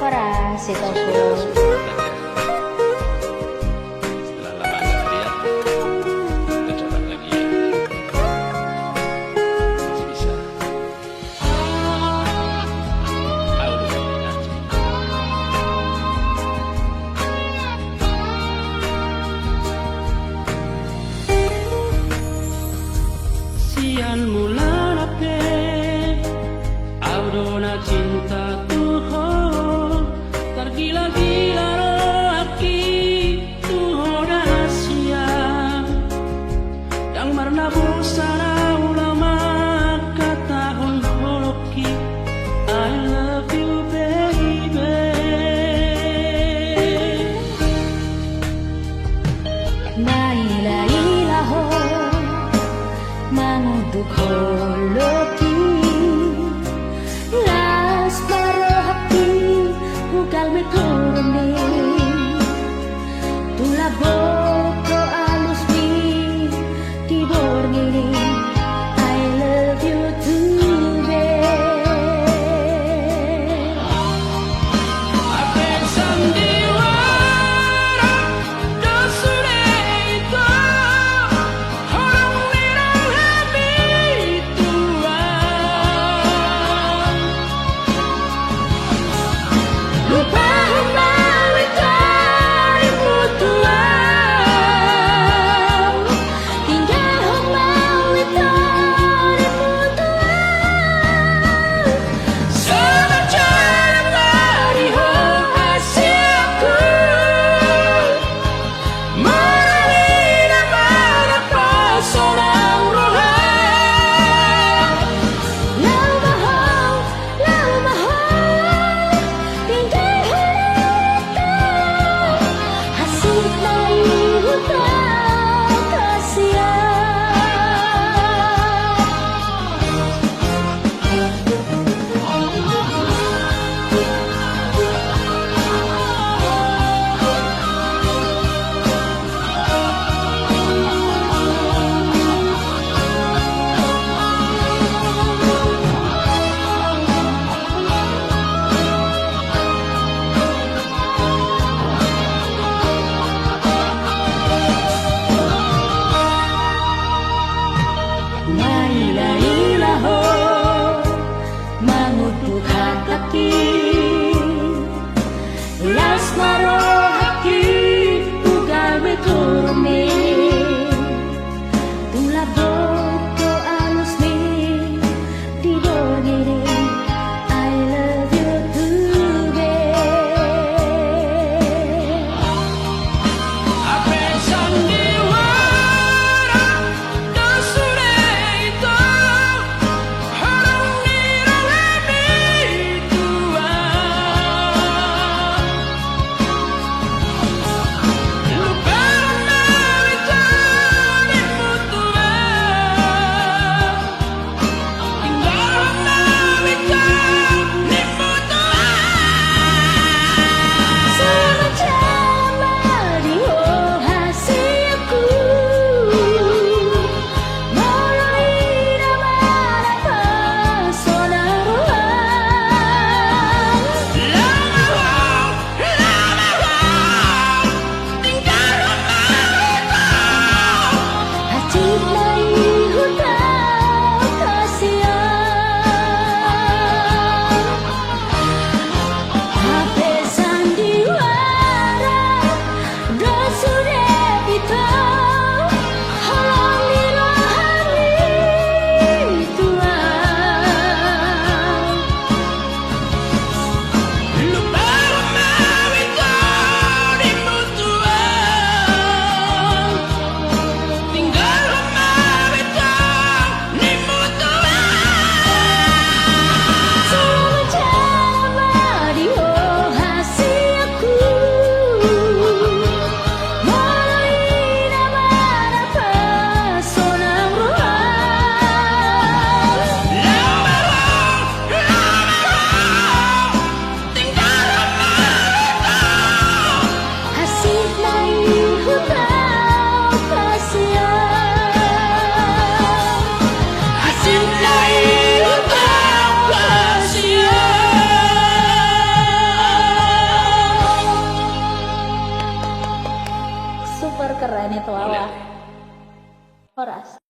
Ora sitoku. Setelah lama nggak lihat, kita coba lagi ya. Masih bisa. Udah ganti aja. Sian mula nape Audona cinta Tuhan tergila-gila rohaki Tuhan Asia yang marna busana ulama katahun hoki I love you baby Nailaho manguduk holoki las parohati hugal me turune tula boko alus di borngini I love you today Ape sandiwara dasure itu orang nirang hati Tuhan lupa keren itu Mau awak. lihat? Horas.